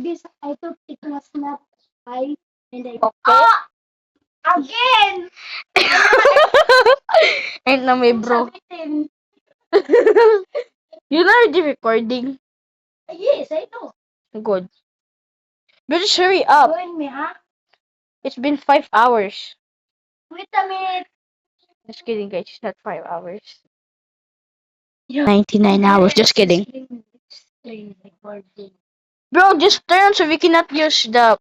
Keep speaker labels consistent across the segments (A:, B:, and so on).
A: this. I thought it was not I, and I.
B: Okay.
A: Again.
B: Ain't na may bro.
A: Sabitin.
B: You know the recording?
A: Yes, I know.
B: Good. But just hurry up.
A: Join me, huh?
B: It's been 5 hours.
A: Wait a minute.
B: Just kidding, guys. It's not 5 hours.
A: Yeah.
B: 99 hours. Just kidding.
A: Screen recording.
B: Bro, just turn so we cannot use the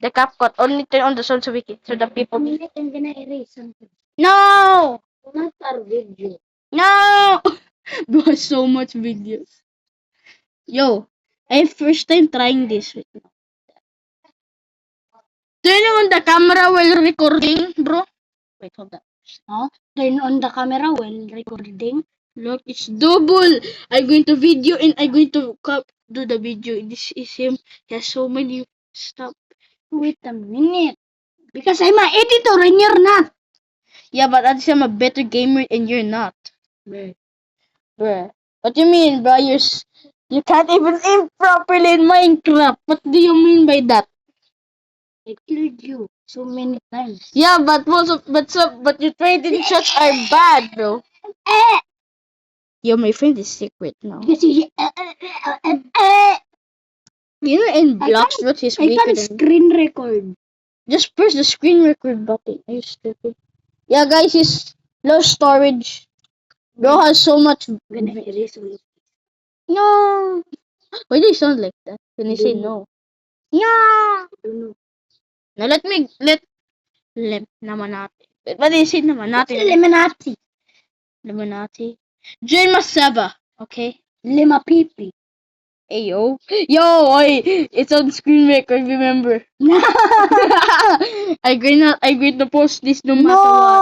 B: CapCut. Only turn on the sound so the people.
A: A minute, I'm gonna erase something.
B: No!
A: Not our video.
B: No! Bro, so much videos. Yo, I first time trying this. Wait, no. Turn on the camera while recording, bro. Wait, hold on.
A: Huh? Turn on the camera while recording.
B: Look, it's double. I'm going to video and I'm going to do the video. This is him. He has so many stuff.
A: Wait a minute. Because I'm an editor and you're not.
B: Yeah, but at least I'm a better gamer and you're not.
A: Bruh.
B: Bruh. What do you mean, bro? You can't even aim properly in Minecraft. What do you mean by that?
A: I killed you so many times.
B: Yeah, but but your trading shots are bad, bro.
A: Eh!
B: Yo, my friend is secret now.
A: Because you,
B: You know, in blocks, what he's
A: I
B: weaker
A: can
B: than.
A: screen record.
B: Just press the screen record button. Are you stupid? Yeah, guys, he's low storage. Bro has so much.
A: I'm gonna erase all of it.
B: No. Why do you sound like that? When you say no? Yeah.
A: I don't know.
B: Now let naman natin. What do you say naman
A: What's
B: natin?
A: Illuminati?
B: Illuminati. Join Maseva, okay?
A: Lima Pipi.
B: Hey yo. Yo, oy, it's on screen record, remember? I'm going to post this no matter what.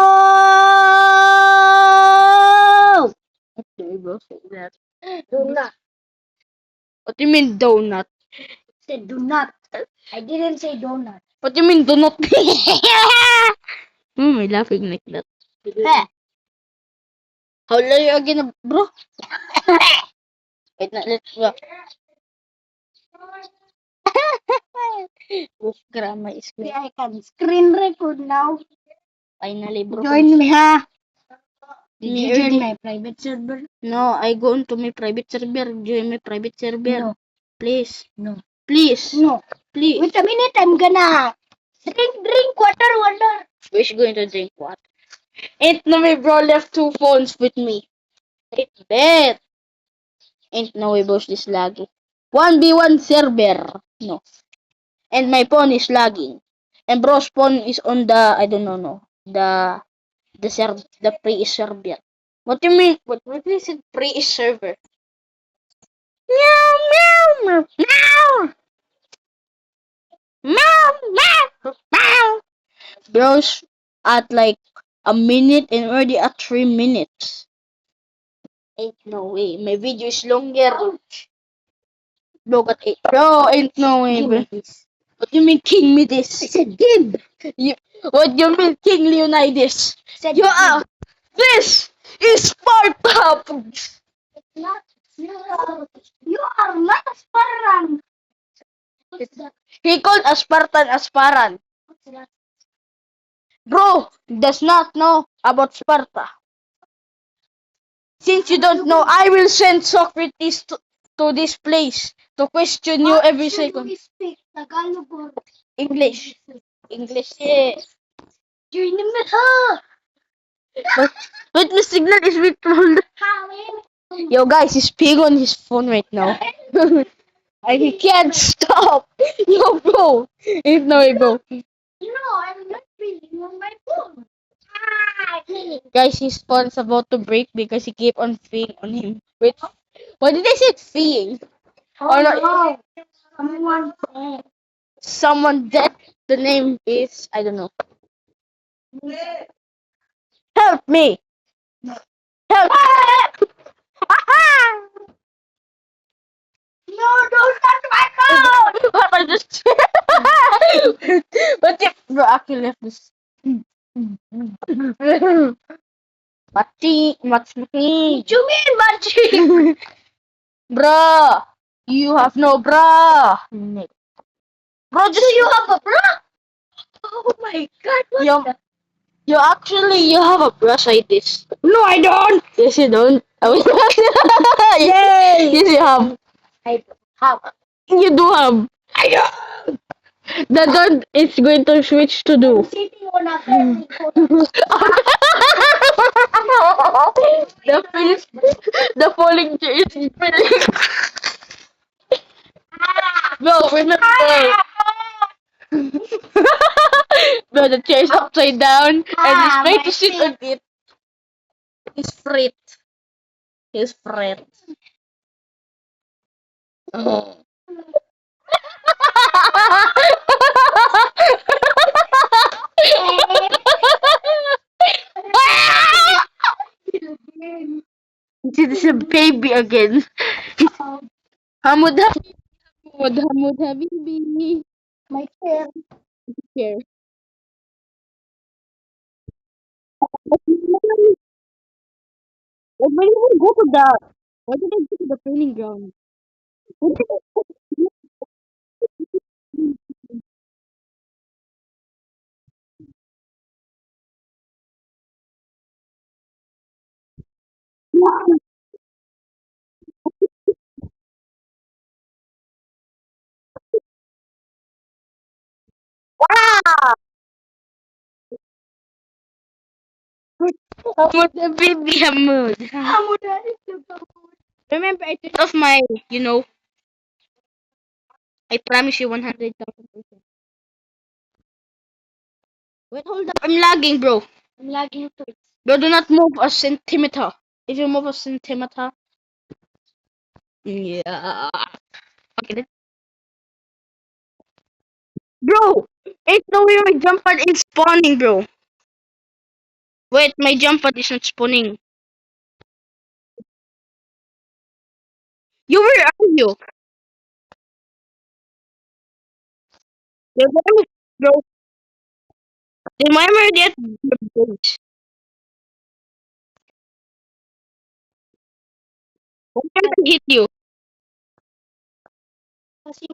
A: No!
B: Okay, bro, say that.
A: Do not.
B: What do you mean donut?
A: I said do not. I didn't say donut.
B: What do you mean donut? Why am I laughing like that?
A: Eh.
B: How long you again, bro? Wait, let's go. Oof, grammar is
A: See,
B: good.
A: I can screen record now.
B: Finally, bro.
A: Join me, ha? Did
B: Me
A: you join
B: early.
A: my private server?
B: No, I go into my private server. Join my private server.
A: No.
B: Please.
A: No.
B: Please.
A: No.
B: Please.
A: Wait a minute, I'm gonna drink water.
B: We're going to drink water. Ain't no way, bro, left 2 phones with me. It bet. Ain't no way, bro, this laggy. 1v1 server. No. And my phone is lagging. And bro's phone is on the, I don't know, no. The pre-server. What do you mean? What is it? Pre-server? Meow, meow, meow, meow. Meow, meow, meow. Bro's at like a minute and already at 3 minutes. Ain't no way. My video is longer. Bro, but bro, ain't no way.
A: Give
B: Bro.
A: me this.
B: What do you mean, king me this?
A: I said give.
B: What do you mean, King Leonidas?
A: I said
B: You
A: give.
B: are. This is Sparta.
A: It's not. You are not a Spartan. What's that?
B: He called a Spartan a Spartan.
A: What's that?
B: Bro, does not know about Sparta. Since you don't know, I will send Socrates to this place to question you every
A: Should
B: second.
A: we speak Tagalog or
B: English. English, yeah.
A: Join me, ha?
B: But the signal is withdrawn. Yo, guys, he's peeing on his phone right now. And he can't stop. Yo, bro. Ain't no way, bro.
A: No, I'm not reading on my phone.
B: Guys, his phone is about to break because he keep on feeing on him. Wait, what did I say? Feeing?
A: Oh,
B: no.
A: Someone.
B: Someone dead. The name is, I don't know. Help me. Help.
A: No, don't touch my phone.
B: What I just What if bro actually left this? Machi,
A: What you mean, Machi?
B: bro. You have no bra. Nick. Bro, just you have a bra.
A: Oh my god, what
B: You,
A: the?
B: you actually you have a bra like this.
A: No, I don't!
B: Yes, you don't.
A: Yay!
B: Yes, you have.
A: I don't have a...
B: You do have.
A: I don't!
B: The dog is going to switch to do.
A: I'm sitting on a very
B: the Philip, the falling tree is Philip. Bro, remember. Bro, the chair is upside down and he's
A: Ah,
B: trying
A: my
B: to sit
A: feet.
B: on it. He's fret. He's fret. Oh. It's a baby again. Hamud, Hamud, Hamud, Habibi.
A: My chair.
B: Here. Why did I go to the? Why did I go to the training ground? Why did Hamud, Habibi, Hamud.
A: I'm ready to go.
B: Remember, I turned off my, you know, I promise you 100,000%. Wait, hold up. I'm lagging, bro.
A: I'm lagging too.
B: Bro, do not move a centimeter. If you move a centimeter, yeah. Okay, bro, ain't no way my jump pad is spawning, bro. Wait, my jump pad is not spawning. You, where are you? Then why am I, bro? Then why am I already at the base? Why can't I hit you?
A: Kasi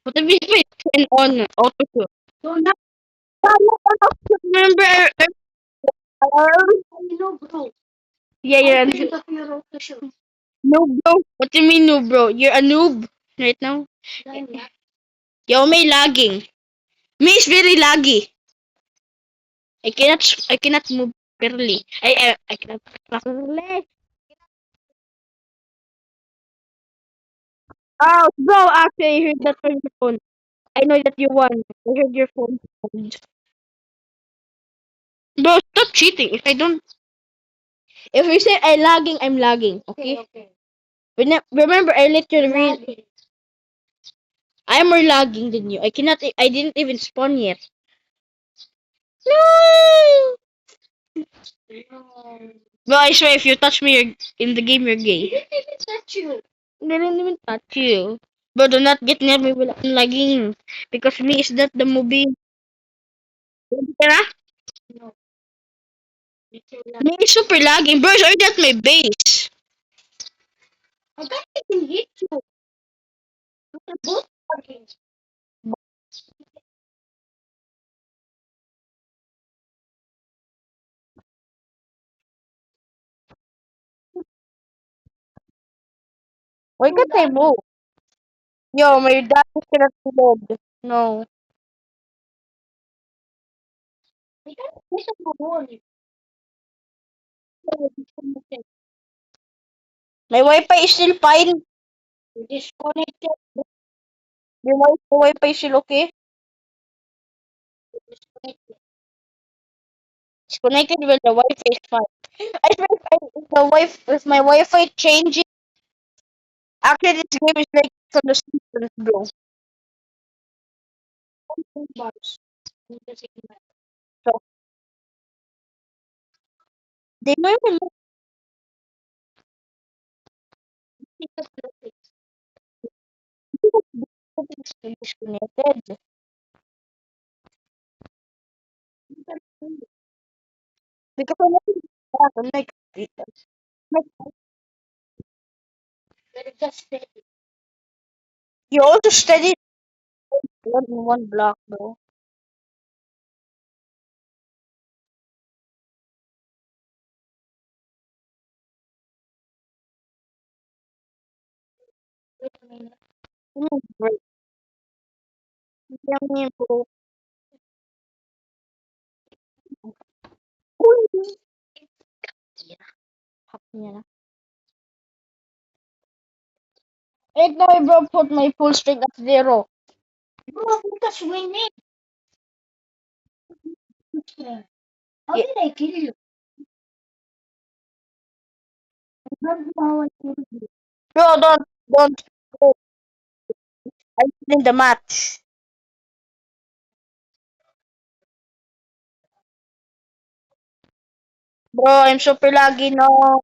B: What if I turn on auto kill?
A: don't have...
B: Remember,
A: I know, bro.
B: yeah,
A: I
B: you're a
A: think of your rotation.
B: noob, bro. What do you mean noob, bro? You're a noob right now.
A: I'm not.
B: Yo, may lagging. Me is very laggy. I cannot move properly. I cannot properly. Oh, bro, actually, I heard that from your phone. I know that you won. I heard your phone. Bro, stop cheating. If you say I lagging, I'm lagging. Okay.
A: Okay.
B: Remember, I let you read.
A: Lagging.
B: I'm more lagging than you. I cannot. I didn't even spawn yet. No.
A: No.
B: Bro, I swear, if you touch me, you're in the game. You're
A: He
B: gay.
A: didn't even touch you.
B: I didn't even touch you. Bro, do not get near me while I'm lagging. Because me is that the movie. Yeah?
A: No. It's your
B: Me is super lagging. Bro, it's already at my base.
A: I bet I can hit you. We're both lagging.
B: Why
A: You're
B: can't I
A: lagging.
B: move? Yo, my dad is cannot load. No.
A: I can't hit the wall.
B: My Wi-Fi is still fine.
A: You disconnected.
B: Your Wi-Fi is still okay.
A: Disconnected.
B: It's connected when the Wi-Fi is fine. I swear if my Wi-Fi changes, actually this game is like from the Simpsons, bro.
A: Bars. Need the signal.
B: So they don't even look like it's disconnected. Because I'm like,
A: Just steady.
B: You also studied one block, bro.
A: Wait a minute.
B: Great. Yummy, bro. Hap niya na. Wait, no, bro, put my full strength at 0.
A: No, because we need. How
B: Yeah.
A: did I kill you? I don't know how I killed you.
B: Bro, don't. Go. I'm in the match. Bro, I'm super laggy, no.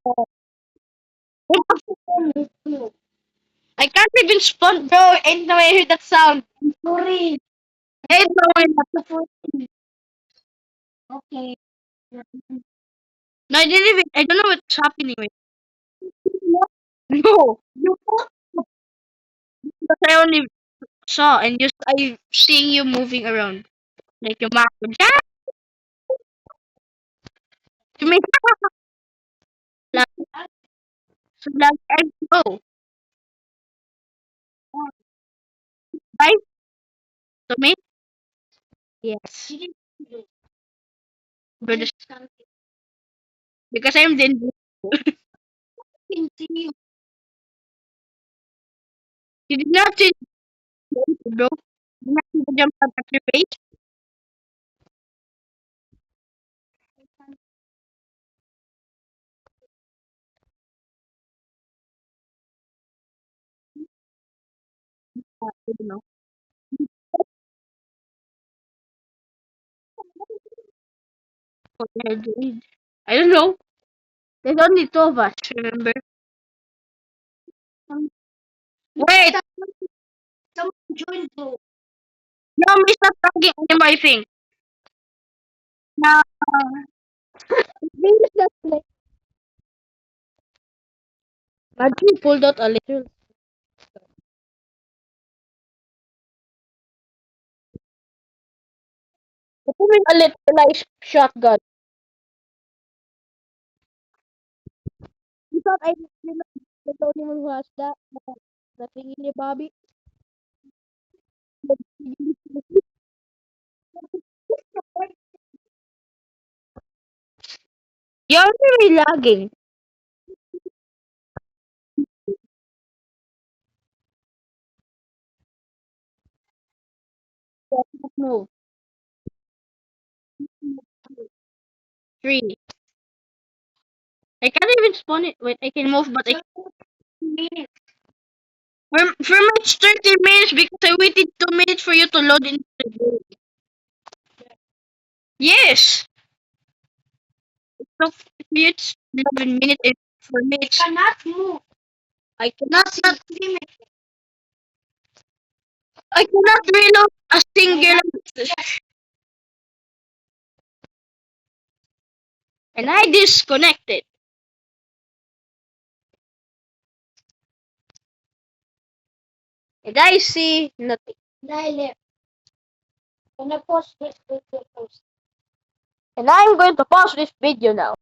B: I can't even spawn, bro. Ain't no way I hear that sound.
A: Sorry.
B: Ain't no way.
A: Okay.
B: No, I didn't even. I don't know what's happening. Wait. No,
A: You put
B: because I only saw and just I seeing you moving around like your map. Yeah, to me, like, so like, oh, right to me. Yes, but because I'm the
A: something to you.
B: you did not see the bro. You did not see the jump out at your face. I don't know what the hell you did. I don't know. There's only two of us. Remember? Wait,
A: Someone joined the.
B: no, me stop talking anymore. I think. No, maybe that's like. Imagine you pulled out a little. Pulling a little like shotgun. You thought I was the only one who has that? The thingy ni Bobby? You're really lagging. Move. 3. I can't even spawn it. Wait, I can move, but I for me it's 30 minutes because I waited 2 minutes for you to load into the game. Yes. So for you it's 11 minutes and for me it's
A: Cannot move.
B: I cannot
A: Not 3 minutes.
B: I cannot reload a single and I disconnected. And I see nothing.
A: I left. When I post this video, post.
B: And I'm going to pause this video now.